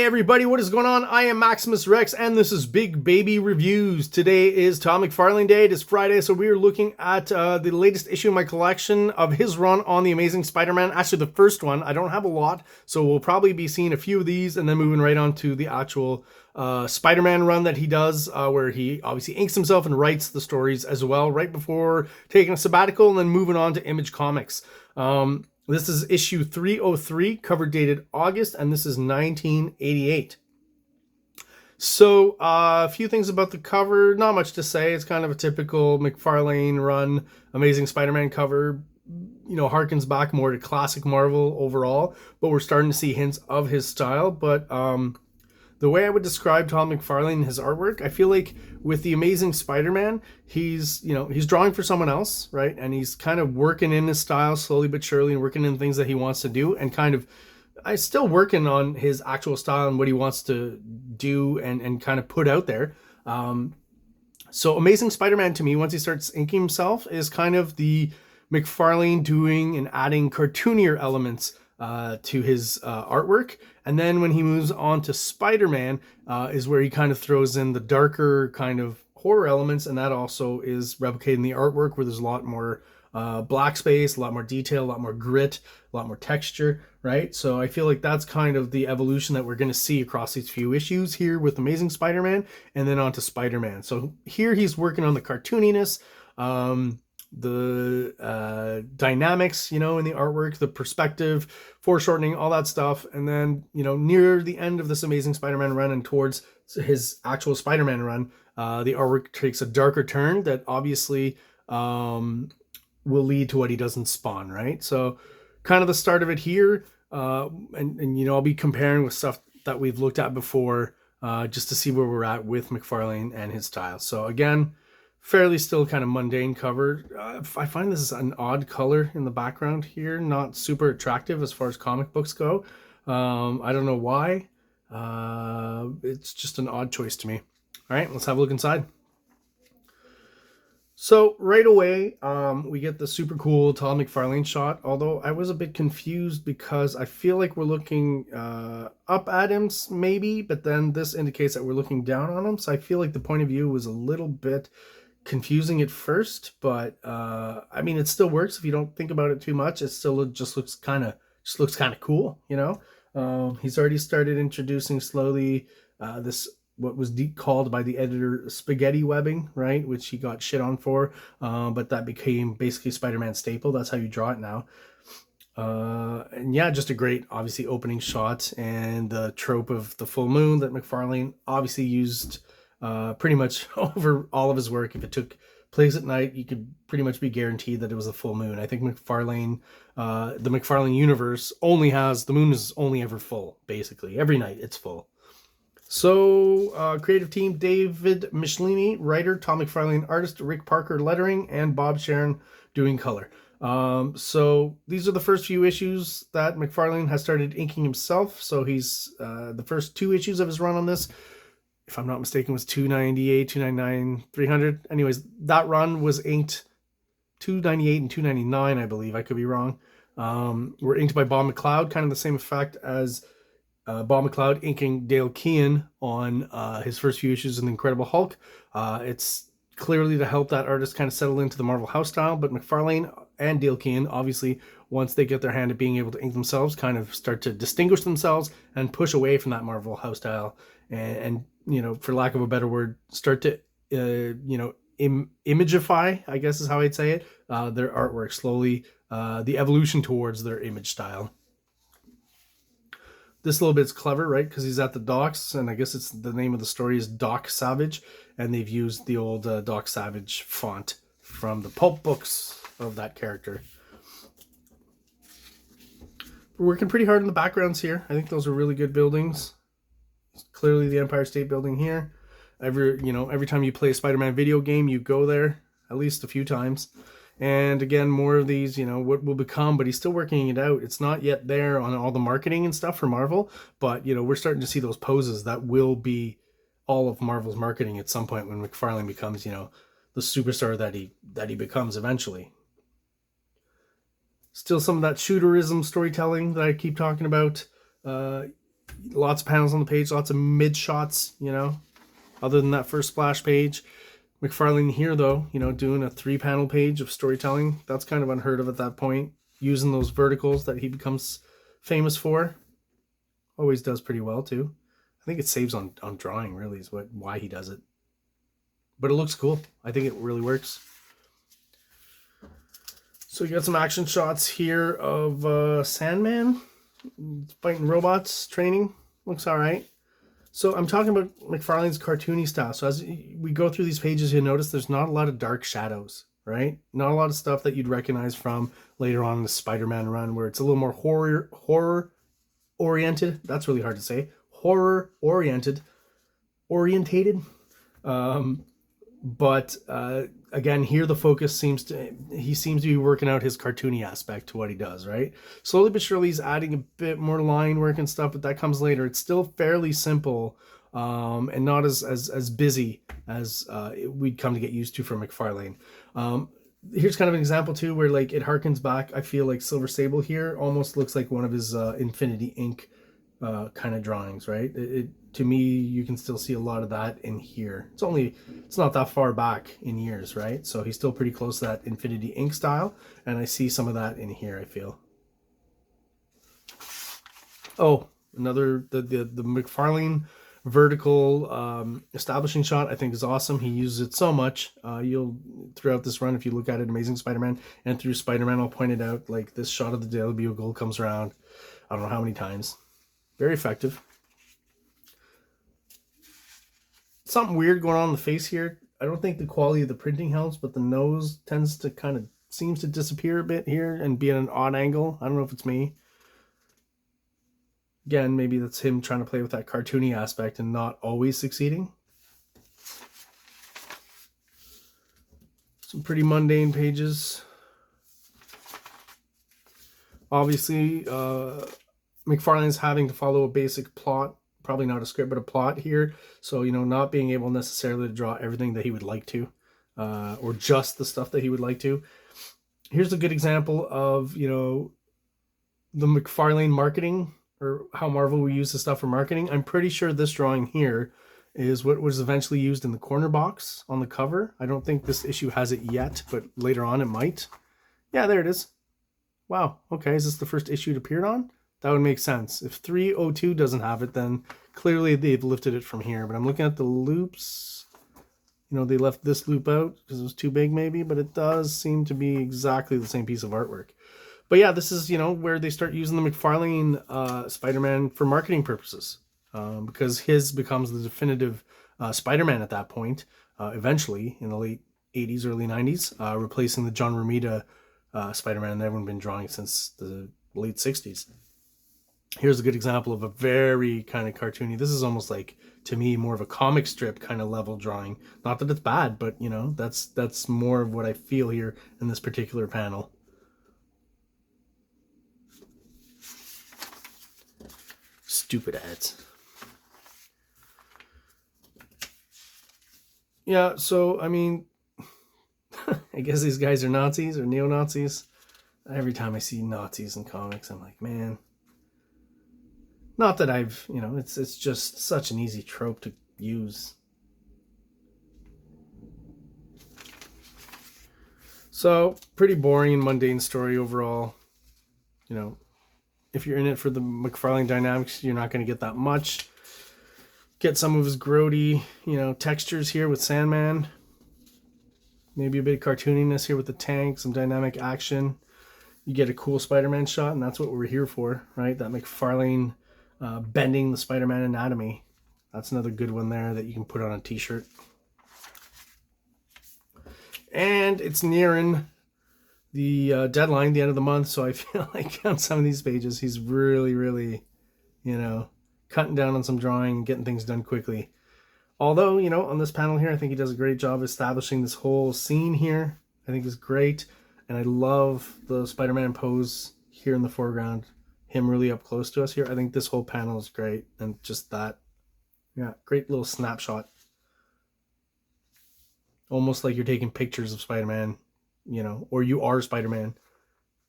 Hey everybody, what is going on? I am Maximus Rex and this is Big Baby Reviews. Today is Todd McFarlane Day. It is Friday, so we are looking at the latest issue of my collection of his run on the Amazing Spider-Man. Actually, the first one. I don't have a lot, so we'll probably be seeing a few of these and then moving right on to the actual Spider-Man run that he does, where he obviously inks himself and writes the stories as well, right before taking a sabbatical and then moving on to Image Comics. This is issue 303, cover dated August, and this is 1988. So, a few things about the cover. Not much to say. It's kind of a typical McFarlane run, Amazing Spider-Man cover. You know, harkens back more to classic Marvel overall, but we're starting to see hints of his style. But the way I would describe Todd McFarlane and his artwork, I feel like with the Amazing Spider-Man, he's drawing for someone else, right? And he's kind of working in his style slowly but surely and working in things that he wants to do and kind of still working on his actual style and what he wants to do and kind of put out there. So Amazing Spider-Man to me, once he starts inking himself, is kind of the McFarlane doing and adding cartoonier elements to his artwork. And then when he moves on to Spider-Man is where he kind of throws in the darker kind of horror elements, and that also is replicating the artwork where there's a lot more black space, a lot more detail, a lot more grit, a lot more texture, right? So I feel like that's kind of the evolution that we're going to see across these few issues here with Amazing Spider-Man and then on to Spider-Man. So here he's working on the cartooniness, the dynamics, you know, in the artwork, the perspective, foreshortening, all that stuff. And then, you know, near the end of this Amazing Spider-Man run and towards his actual Spider-Man run, the artwork takes a darker turn that obviously will lead to what he does in Spawn, right? So kind of the start of it here. And you know, I'll be comparing with stuff that we've looked at before just to see where we're at with McFarlane and his style. So again, fairly still kind of mundane cover. I find this is an odd color in the background here, not super attractive as far as comic books go. I don't know why. It's just an odd choice to me. All right, let's have a look inside. So right away, we get the super cool Todd McFarlane shot, although I was a bit confused because I feel like we're looking up at him maybe, but then this indicates that we're looking down on him. So I feel like the point of view was a little bit confusing at first, but I mean, it still works if you don't think about it too much. It still just looks kind of cool, you know. He's already started introducing slowly this what was called by the editor spaghetti webbing, right, which he got shit on for, but that became basically Spider-Man staple. That's how you draw it now. And yeah, just a great obviously opening shot, and the trope of the full moon that McFarlane obviously used pretty much over all of his work. If it took place at night, you could pretty much be guaranteed that it was a full moon. I think McFarlane, the McFarlane universe only has, the moon is only ever full, basically. Every night it's full. So, creative team, David Michelini, writer, Tom McFarlane, artist, Rick Parker, lettering, and Bob Sharon doing color. So these are the first few issues that McFarlane has started inking himself. So he's, the first two issues of his run on this, if I'm not mistaken, was 298, 299, 300. Anyways, that run was inked 298 and 299, I believe. I could be wrong. Were inked by Bob McLeod, kind of the same effect as Bob McLeod inking Dale Keown on his first few issues of The Incredible Hulk. It's clearly to help that artist kind of settle into the Marvel house style, but McFarlane and Dale Keown, obviously, once they get their hand at being able to ink themselves, kind of start to distinguish themselves and push away from that Marvel house style and you know, for lack of a better word, start to, you know, imagify, I guess is how I'd say it, their artwork slowly, the evolution towards their image style. This little bit's clever, right? Because he's at the docks, and I guess it's the name of the story is Doc Savage, and they've used the old Doc Savage font from the pulp books of that character. We're working pretty hard in the backgrounds here. I think those are really good buildings. Clearly the Empire State Building here. Every time you play a Spider-Man video game, you go there at least a few times. And again, more of these, you know, what will become, but he's still working it out. It's not yet there on all the marketing and stuff for Marvel, but, you know, we're starting to see those poses that will be all of Marvel's marketing at some point when McFarlane becomes, you know, the superstar that he becomes eventually. Still some of that shooterism storytelling that I keep talking about. Lots of panels on the page, lots of mid shots, you know, other than that first splash page. McFarlane here, though, you know, doing a 3-panel page of storytelling, that's kind of unheard of at that point. Using those verticals that he becomes famous for. Always does pretty well, too. I think it saves on drawing, really, is why he does it. But it looks cool. I think it really works. So you got some action shots here of Sandman fighting robots, training. Looks all right. So I'm talking about McFarlane's cartoony style. So as we go through these pages, you'll notice there's not a lot of dark shadows, right? Not a lot of stuff that you'd recognize from later on in the Spider-Man run, where it's a little more horror oriented. That's really hard to say. Horror orientated. But again, here the focus seems to be working out his cartoony aspect to what he does, right? Slowly but surely he's adding a bit more line work and stuff, but that comes later. It's still fairly simple and not as busy as we'd come to get used to from McFarlane. Here's kind of an example too, where like it harkens back. I feel like Silver Sable here almost looks like one of his Infinity Inc. Kind of drawings, right? To me, you can still see a lot of that in here. It's not that far back in years, right? So he's still pretty close to that Infinity Inc. style, and I see some of that in here, I feel. Oh, another, the McFarlane vertical establishing shot I think is awesome. He uses it so much. You'll throughout this run, if you look at it, Amazing Spider-Man and through Spider-Man, I'll point it out, like this shot of the Daily Bugle comes around I don't know how many times. Very effective. Something weird going on in the face here. I don't think the quality of the printing helps, but the nose tends to seems to disappear a bit here and be at an odd angle. I don't know if it's me. Again, maybe that's him trying to play with that cartoony aspect and not always succeeding. Some pretty mundane pages. Obviously, McFarlane's having to follow a basic plot, probably not a script, but a plot here. So, you know, not being able necessarily to draw everything that he would like to, or just the stuff that he would like to. Here's a good example of, you know, the McFarlane marketing, or how Marvel will use the stuff for marketing. I'm pretty sure this drawing here is what was eventually used in the corner box on the cover. I don't think this issue has it yet, but later on it might. Yeah, there it is. Wow, okay, is this the first issue it appeared on? That would make sense. If 302 doesn't have it, then clearly they've lifted it from here. But I'm looking at the loops. You know, they left this loop out because it was too big maybe, but it does seem to be exactly the same piece of artwork. But yeah, this is, you know, where they start using the McFarlane Spider-Man for marketing purposes. Because his becomes the definitive Spider-Man at that point, eventually in the late 80s, early 90s, replacing the John Romita Spider-Man that everyone been drawing since the late 60s. Here's a good example of a very kind of cartoony. This is almost like, to me, more of a comic strip kind of level drawing. Not that it's bad, but, you know, that's more of what I feel here in this particular panel. Stupid ads. Yeah, so, I mean, I guess these guys are Nazis or neo-Nazis. Every time I see Nazis in comics, I'm like, man. Not that I've, you know, it's just such an easy trope to use. So, pretty boring and mundane story overall. You know, if you're in it for the McFarlane dynamics, you're not going to get that much. Get some of his grody, you know, textures here with Sandman. Maybe a bit of cartooniness here with the tank, some dynamic action. You get a cool Spider-Man shot, and that's what we're here for, right? That McFarlane bending the Spider-Man anatomy. That's another good one there that you can put on a t-shirt. And it's nearing the deadline, the end of the month, so I feel like on some of these pages he's really, really, you know, cutting down on some drawing and getting things done quickly. Although, you know, on this panel here, I think he does a great job establishing this whole scene here. I think it's great. And I love the Spider-Man pose here in the foreground. Him really up close to us here. I think this whole panel is great. And just that, yeah, great little snapshot. Almost like you're taking pictures of Spider-Man, you know, or you are Spider-Man,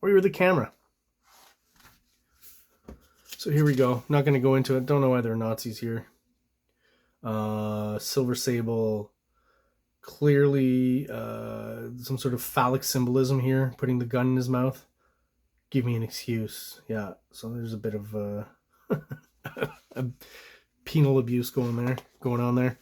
or you're the camera. So here we go. Not going to go into it. Don't know why they're Nazis here. Silver Sable. Clearly some sort of phallic symbolism here. Putting the gun in his mouth. Give me an excuse. Yeah, so there's a bit of a penal abuse going on there.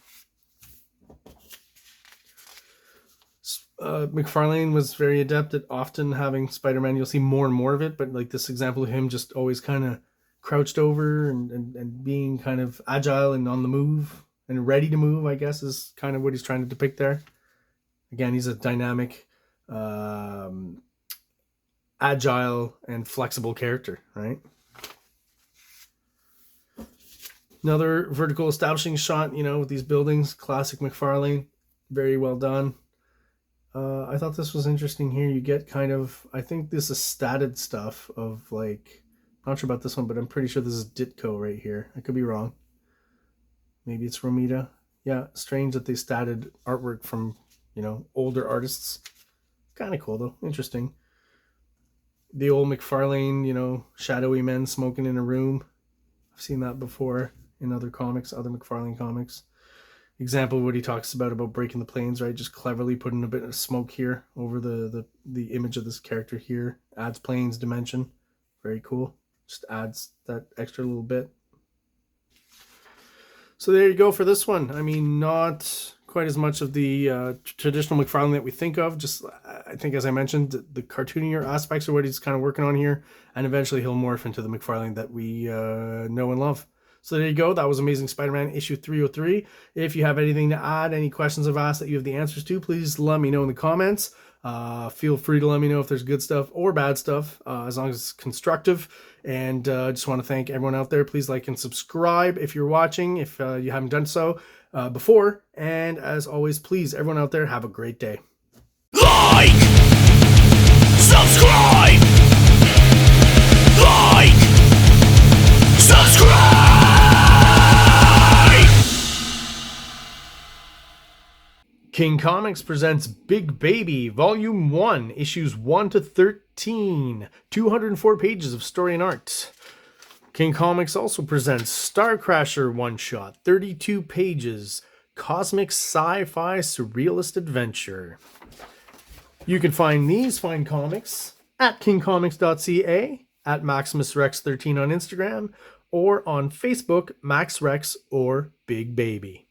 McFarlane was very adept at often having Spider-Man. You'll see more and more of it, but like this example of him just always kind of crouched over and being kind of agile and on the move and ready to move, I guess, is kind of what he's trying to depict there. Again, he's a dynamic, agile and flexible character, right? Another vertical establishing shot, you know, with these buildings, classic McFarlane, very well done. I thought this was interesting here. You get kind of, I think this is statted stuff of like, not sure about this one, but I'm pretty sure this is Ditko right here. I could be wrong. Maybe it's Romita. Yeah, strange that they statted artwork from, you know, older artists. Kind of cool though, interesting. The old McFarlane, you know, shadowy men smoking in a room. I've seen that before in other comics, other McFarlane comics. Example of what he talks about breaking the planes, right? Just cleverly putting a bit of smoke here over the image of this character here. Adds planes dimension. Very cool. Just adds that extra little bit. So there you go for this one. I mean, not quite as much of the traditional McFarlane that we think of. Just, I think, as I mentioned, the cartoonier aspects are what he's kind of working on here. And eventually he'll morph into the McFarlane that we know and love. So there you go. That was Amazing Spider-Man issue 303. If you have anything to add, any questions I've asked that you have the answers to, please let me know in the comments. Feel free to let me know if there's good stuff or bad stuff, as long as it's constructive. And I just want to thank everyone out there. Please like and subscribe if you're watching, if you haven't done so before. And as always, please, everyone out there, have a great day. Like! Subscribe! Like! Subscribe! King Comics presents Big Baby, Volume 1, Issues 1 to 13. 204 pages of story and art. King Comics also presents Star Crasher one-shot, 32 pages, cosmic sci-fi surrealist adventure. You can find these fine comics at KingComics.CA, at MaximusRex13 on Instagram, or on Facebook, MaxRex or Big Baby.